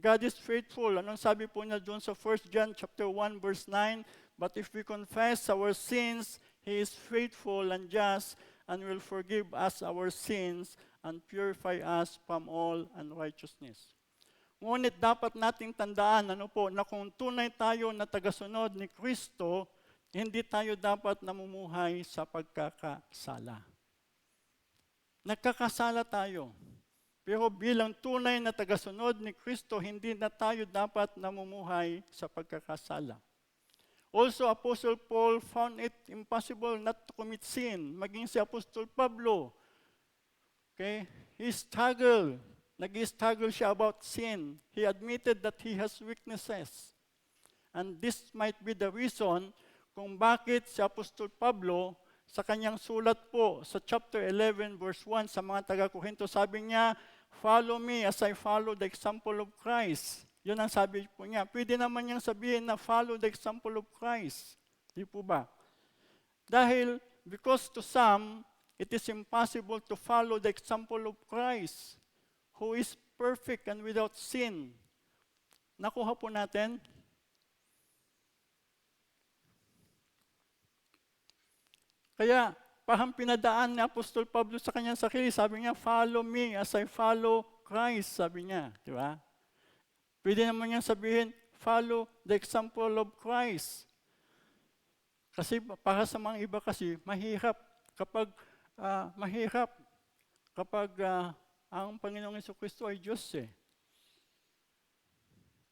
God is faithful. Anong sabi po niya doon sa 1 John chapter 1 verse 9? But if we confess our sins, He is faithful and just and will forgive us our sins and purify us from all unrighteousness. Ngunit dapat nating tandaan, na kung tunay tayo na tagasunod ni Kristo, hindi tayo dapat namumuhay sa pagkakasala. Nagkakasala tayo. Pero bilang tunay na tagasunod ni Kristo, hindi na tayo dapat namumuhay sa pagkakasala. Also, Apostle Paul found it impossible not to commit sin. Maging si Apostle Pablo, okay, he struggled. Nag-struggle siya about sin. He admitted that he has weaknesses. And this might be the reason kung bakit si Apostol Pablo sa kanyang sulat po sa chapter 11 verse 1 sa mga taga-Korinto, sabi niya, "Follow me as I follow the example of Christ." Yun ang sabi po niya. Pwede naman niyang sabihin na follow the example of Christ. Di po ba? Dahil, because to some, it is impossible to follow the example of Christ, who is perfect and without sin. Nakuha po natin? Kaya, parang pinadaan ni Apostol Pablo sa kanyang sarili, sabi niya, "Follow me as I follow Christ," sabi niya. Di ba? Pwede naman niyang sabihin, "Follow the example of Christ." Kasi para sa mga iba kasi, mahirap kapag ang Panginoong Jesucristo ay Diyos eh.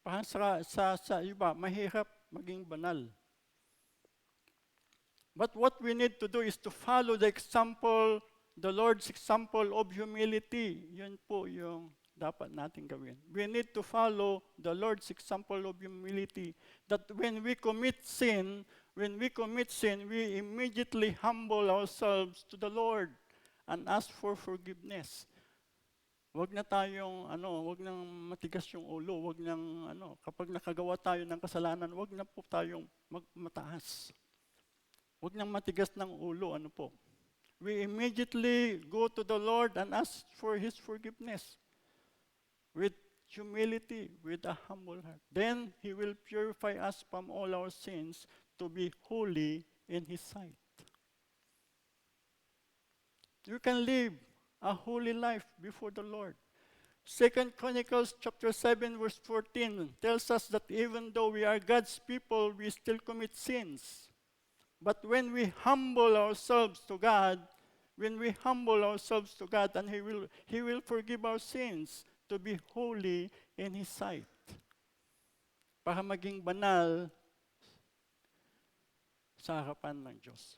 Parang sa iba, mahirap maging banal. But what we need to do is to follow the example, the Lord's example of humility. Yun po yung dapat natin gawin. We need to follow the Lord's example of humility. That when we commit sin, we immediately humble ourselves to the Lord and ask for forgiveness. Wag nang matigas yung ulo, kapag nakagawa tayo ng kasalanan, wag na po tayong mataas. Wag nang matigas ng ulo, We immediately go to the Lord and ask for His forgiveness. With humility, with a humble heart. Then He will purify us from all our sins to be holy in His sight. You can live a holy life before the Lord. 2 Chronicles chapter 7 verse 14 tells us that even though we are God's people, we still commit sins. But when we humble ourselves to God, and He will forgive our sins to be holy in His sight. Para maging banal sa harapan ng Diyos.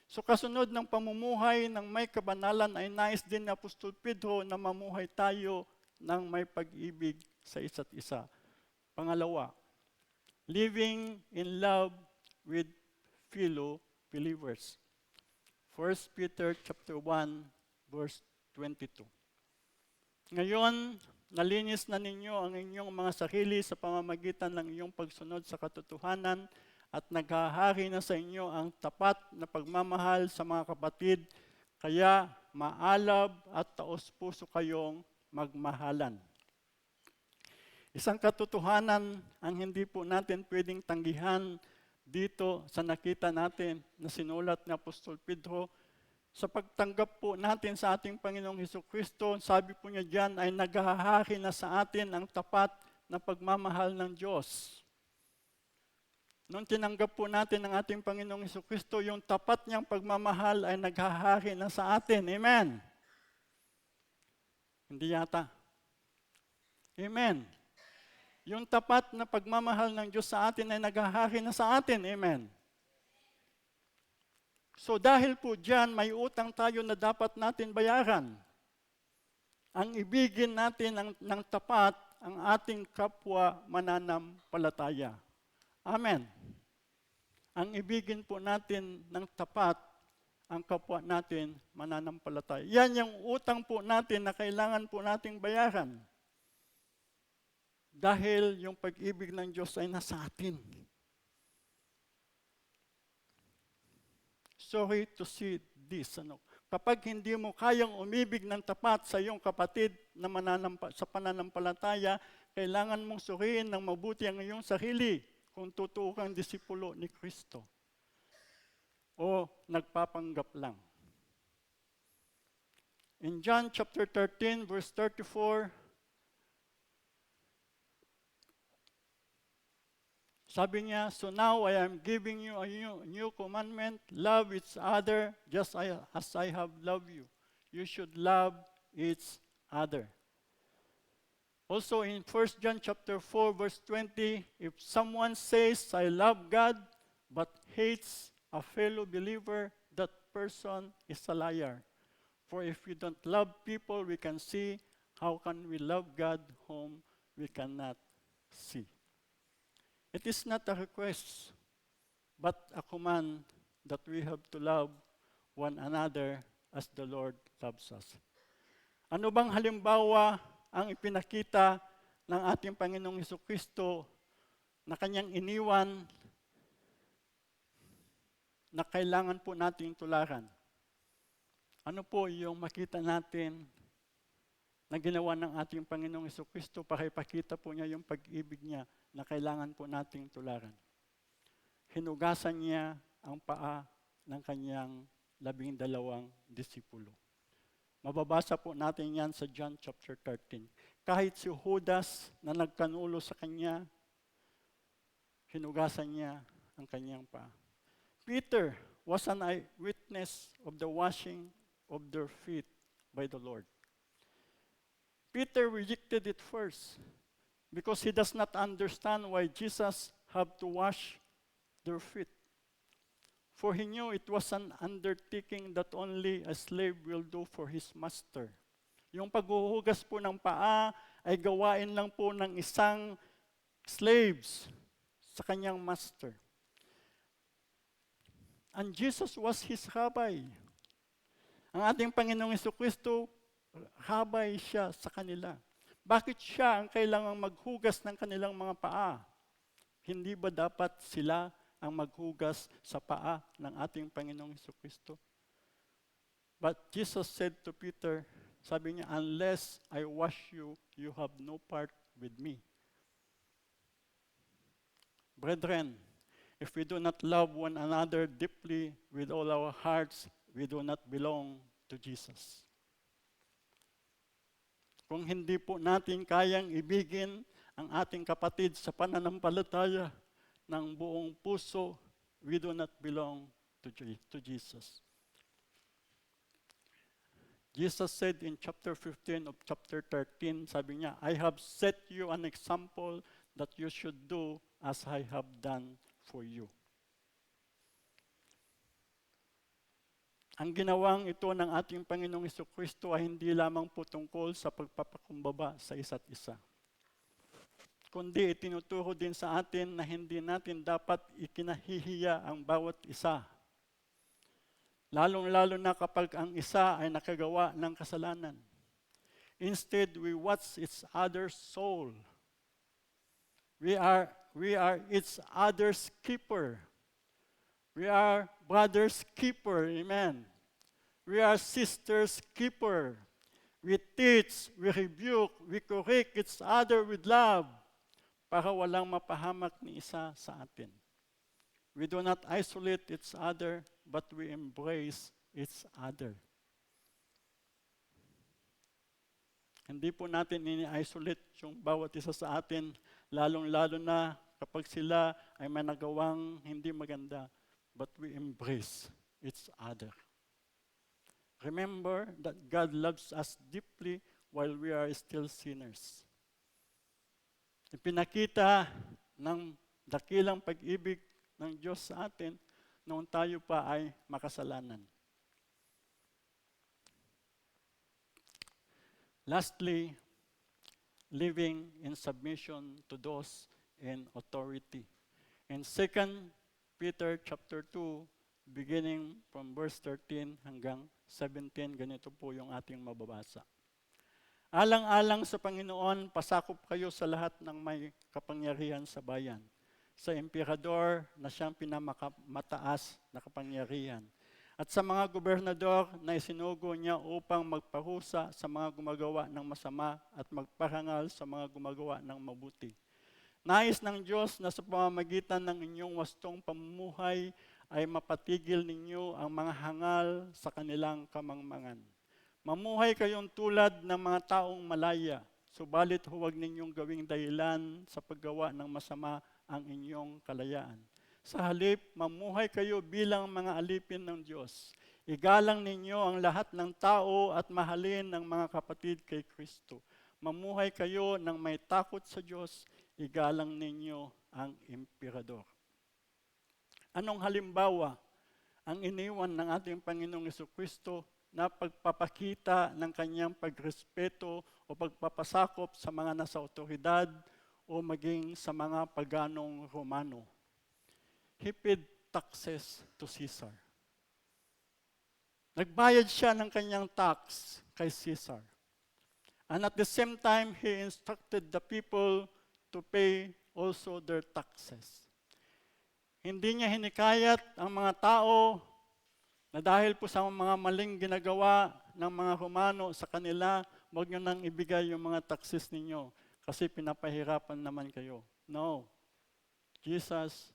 So kasunod ng pamumuhay ng may kabanalan ay nais din ni Apostol Pedro na mamuhay tayo ng may pag-ibig sa isa't isa. Pangalawa, living in love with fellow believers. 1 Peter chapter 1 verse 22. Ngayon, nalinis na ninyo ang inyong mga sarili sa pamamagitan ng inyong pagsunod sa katotohanan at naghahari na sa inyo ang tapat na pagmamahal sa mga kapatid, kaya maalab at taos-puso kayong magmahalan. Isang katotohanan ang hindi po natin pwedeng tanggihan dito sa nakita natin na sinulat ni Apostol Pedro. Sa pagtanggap po natin sa ating Panginoong Hesukristo, sabi po niya diyan ay naghahari na sa atin ang tapat na pagmamahal ng Diyos. Nung tinanggap po natin ang ating Panginoong Hesukristo, yung tapat niyang pagmamahal ay naghahari na sa atin. Amen? Hindi yata. Amen. Yung tapat na pagmamahal ng Diyos sa atin ay naghahari na sa atin. Amen. So dahil po dyan, may utang tayo na dapat natin bayaran. Ang ibigin natin ng tapat ang ating kapwa mananampalataya. Amen. Ang ibigin po natin ng tapat ang kapwa natin mananampalataya. Yan yung utang po natin na kailangan po nating bayaran. Dahil yung pag-ibig ng Diyos ay nasa atin. Sorry to see this. Kapag hindi mo kayang umibig ng tapat sa iyong kapatid na sa pananampalataya, kailangan mong suriin ng mabuti ang iyong sarili kung totoo kang disipulo ni Kristo. O nagpapanggap lang. In John chapter 13, verse 34, sabi niya, "So now I am giving you a new commandment, love each other just as I have loved you. You should love each other. Also in 1 John chapter 4 verse 20, if someone says, I love God, but hates a fellow believer, that person is a liar. For if we don't love people we can see, how can we love God whom we cannot see? It is not a request, but a command that we have to love one another as the Lord loves us. Ano bang halimbawa ang ipinakita ng ating Panginoong Hesukristo na kanyang iniwan na kailangan po nating tularan? Ano po yung makita natin na ginawa ng ating Panginoong Hesukristo para ipakita po niya yung pag-ibig niya na kailangan po nating tularan? Hinugasan niya ang paa ng kanyang 12 disipulo. Mababasa po natin yan sa John chapter 13. Kahit si Judas na nagkanulo sa kanya, hinugasan niya ang kanyang paa. Peter was an eyewitness of the washing of their feet by the Lord. Peter rejected it first because he does not understand why Jesus had to wash their feet. For he knew it was an undertaking that only a slave will do for his master. Yung paghuhugas po ng paa ay gawain lang po ng isang slaves sa kanyang master. And Jesus was his rabbi. Ang ating Panginoong Hesukristo, rabbi siya sa kanila. Bakit siya ang kailangang maghugas ng kanilang mga paa? Hindi ba dapat sila ang maghugas sa paa ng ating Panginoong Hesukristo? But Jesus said to Peter, sabi niya, unless I wash you, you have no part with me. Brethren, if we do not love one another deeply with all our hearts, we do not belong to Jesus. Kung hindi po natin kayang ibigin ang ating kapatid sa pananampalataya ng buong puso, we do not belong to Jesus. Jesus said in chapter 15 of chapter 13, sabi niya, I have set you an example that you should do as I have done for you. Ang ginawang ito ng ating Panginoong Hesukristo ay hindi lamang po tungkol sa pagpapakumbaba sa isa't isa, kundi itinuturo din sa atin na hindi natin dapat ikinahihiya ang bawat isa. Lalong-lalo na kapag ang isa ay nakagawa ng kasalanan. Instead, we watch each other's soul. We are each other's keeper. We are brother's keeper. Amen. We are sister's keeper. We teach, we rebuke, we correct each other with love, para walang mapahamak ni isa sa atin. We do not isolate each other, but we embrace each other. Hindi po natin ini-isolate yung bawat isa sa atin, lalong-lalo na kapag sila ay may nagawang hindi maganda, but we embrace each other. Remember that God loves us deeply while we are still sinners. Ipinakita ng dakilang pag-ibig ng Diyos sa atin noong tayo pa ay makasalanan. Lastly, living in submission to those in authority. In 2 Peter chapter 2, beginning from verse 13 hanggang 17, ganito po yung ating mababasa. Alang-alang sa Panginoon, pasakop kayo sa lahat ng may kapangyarihan sa bayan, sa emperador na siyang pinakamataas na kapangyarihan, at sa mga gobernador na isinugo niya upang magparusa sa mga gumagawa ng masama at magparangal sa mga gumagawa ng mabuti. Nais ng Diyos na sa pamamagitan ng inyong wastong pamumuhay ay mapatigil ninyo ang mga hangal sa kanilang kamangmangan. Mamuhay kayong tulad ng mga taong malaya, subalit huwag ninyong gawing dahilan sa paggawa ng masama ang inyong kalayaan. Sa halip, mamuhay kayo bilang mga alipin ng Diyos. Igalang ninyo ang lahat ng tao at mahalin ang mga kapatid kay Kristo. Mamuhay kayo ng may takot sa Diyos. Igalang ninyo ang emperador. Anong halimbawa ang iniwan ng ating Panginoong Jesucristo na pagpapakita ng kanyang pagrespeto o pagpapasakop sa mga nasa otoridad o maging sa mga paganong Romano? He paid taxes to Caesar. Nagbayad siya ng kanyang tax kay Caesar. And at the same time, he instructed the people to pay also their taxes. Hindi niya hinikayat ang mga tao na dahil po sa mga maling ginagawa ng mga Romano sa kanila, huwag niyo nang ibigay yung mga taxes ninyo kasi pinapahirapan naman kayo. No. Jesus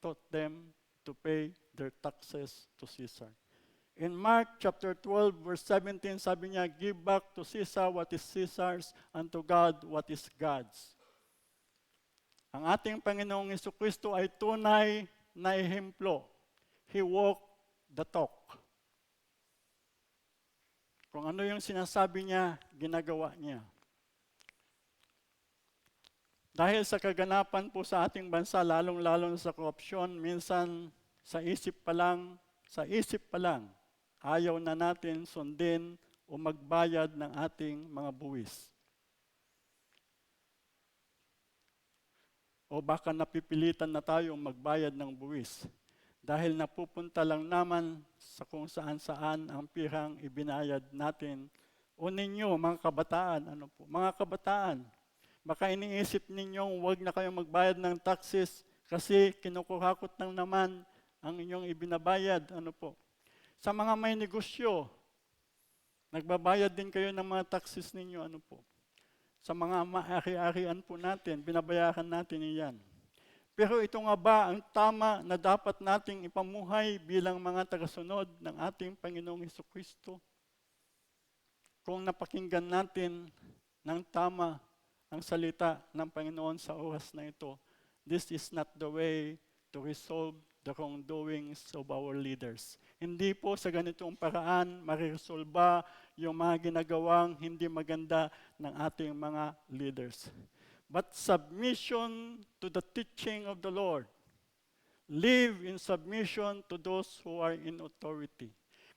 taught them to pay their taxes to Caesar. In Mark chapter 12, verse 17, sabi niya, give back to Caesar what is Caesar's and to God what is God's. Ang ating Panginoong Jesucristo ay tunay na ehemplo. He walked the talk. Kung ano yung sinasabi niya, ginagawa niya. Dahil sa kaganapan po sa ating bansa, lalong-lalo sa korupsyon, minsan sa isip pa lang, ayaw na natin sundin o magbayad ng ating mga buwis. O baka napipilitan na tayong magbayad ng buwis dahil napupunta lang naman sa kung saan-saan ang pirang ibinayad natin. O ninyo, mga kabataan, mga kabataan, baka iniisip ninyong huwag na kayong magbayad ng taxes kasi kinukurakot lang naman ang inyong ibinabayad. Sa mga may negosyo, nagbabayad din kayo ng mga taxes ninyo. Sa mga maari-arian po natin, binabayaran natin iyan. Pero ito nga ba ang tama na dapat nating ipamuhay bilang mga tagasunod ng ating Panginoong Jesucristo? Kung napakinggan natin ng tama ang salita ng Panginoon sa oras na ito, this is not the way to resolve the wrongdoings of our leaders. Hindi po sa ganitong paraan mariresolba yung mga ginagawang hindi maganda ng ating mga leaders. But submission to the teaching of the Lord. Live in submission to those who are in authority.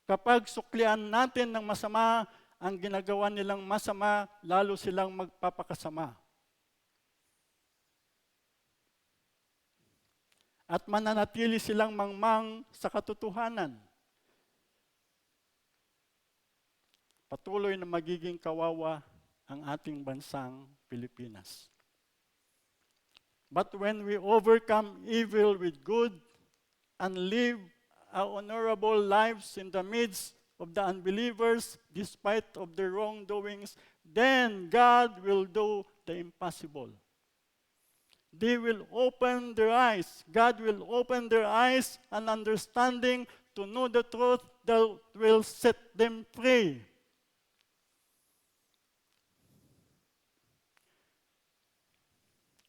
Kapag suklian natin ng masama ang ginagawa nilang masama, lalo silang magpapakasama. At mananatili silang mangmang sa katotohanan. Patuloy na magiging kawawa ang ating bansang Pilipinas. But when we overcome evil with good and live our honorable lives in the midst of the unbelievers, despite of their wrongdoings, then God will do the impossible. They will open their eyes. God will open their eyes and understanding to know the truth that will set them free.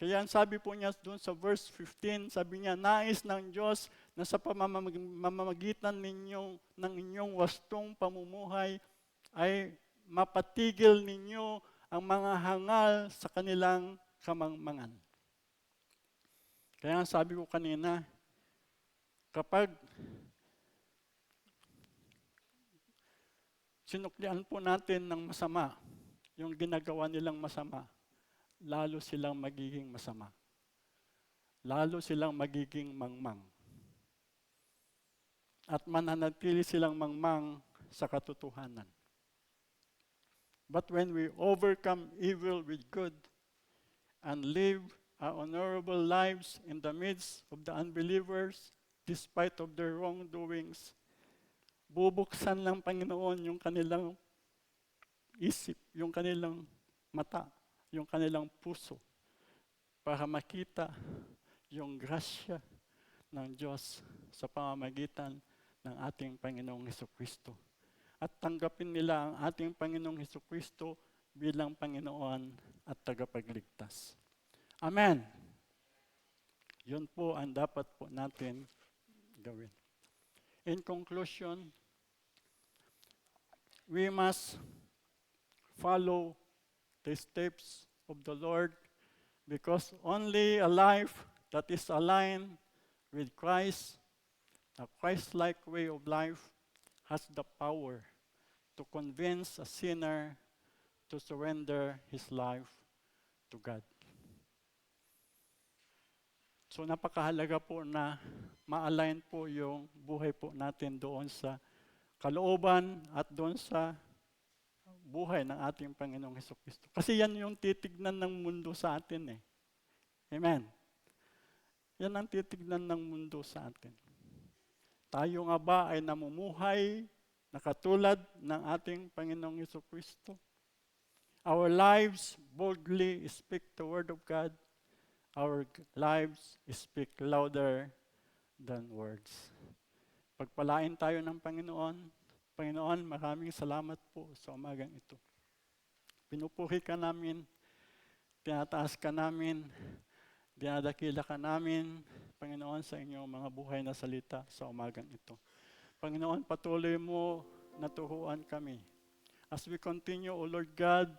Kaya ang sabi po niya doon sa verse 15, sabi niya, nais ng Diyos na sa pamamagitan ng inyong wastong pamumuhay ay mapatigil ninyo ang mga hangal sa kanilang kamangmangan. Kaya sabi ko kanina, kapag sinuklian po natin ng masama, yung ginagawa nilang masama, lalo silang magiging masama. Lalo silang magiging mangmang. At mananatili silang mangmang sa katotohanan. But when we overcome evil with good and live our honorable lives in the midst of the unbelievers, despite of their wrongdoings, bubuksan ng Panginoon yung kanilang isip, yung kanilang mata, yung kanilang puso, para makita yung grasya ng Diyos sa pamamagitan ng ating Panginoong Jesucristo. At tanggapin nila ang ating Panginoong Jesucristo bilang Panginoon at tagapagligtas. Amen. Yun po ang dapat po natin gawin. In conclusion, we must follow the steps of the Lord, because only a life that is aligned with Christ, a Christ-like way of life, has the power to convince a sinner to surrender his life to God. So napakahalaga po na ma-align po yung buhay po natin doon sa kalooban at doon sa buhay ng ating Panginoong Hesukristo. Kasi yan yung titignan ng mundo sa atin eh. Amen. Yan ang titignan ng mundo sa atin. Tayo nga ba ay namumuhay na katulad ng ating Panginoong Hesukristo? Our lives boldly speak the Word of God. Our lives speak louder than words. Pagpalain tayo ng Panginoon. Panginoon, maraming salamat po sa umagang ito. Pinupuri ka namin, tinataas ka namin, dinadakila ka namin, Panginoon, sa inyong mga buhay na salita sa umagang ito. Panginoon, patuloy mo na turuan kami. As we continue, O Lord God,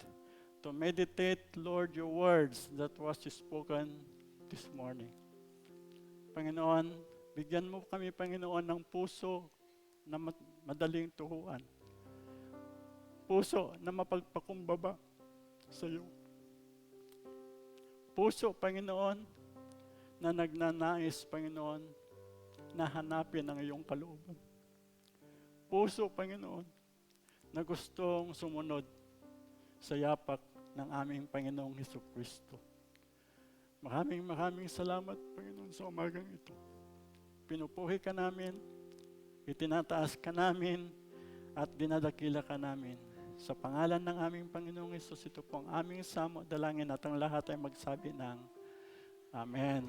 to meditate, Lord, your words that was spoken this morning. Panginoon, bigyan mo kami, Panginoon, ng puso na madaling turuan. Puso na mapagpakumbaba sa iyo. Puso, Panginoon, na nagnanais, Panginoon, na hanapin ang iyong kalooban. Puso, Panginoon, na gustong sumunod sa yapak ng aming Panginoong Hesukristo. Maraming salamat, Panginoon, sa umagang ito. Pinupuri ka namin, itinataas ka namin, at dinadakila ka namin. Sa pangalan ng aming Panginoong Hesus, ito po ang aming samo, dalangin at ang lahat ay magsabi ng Amen.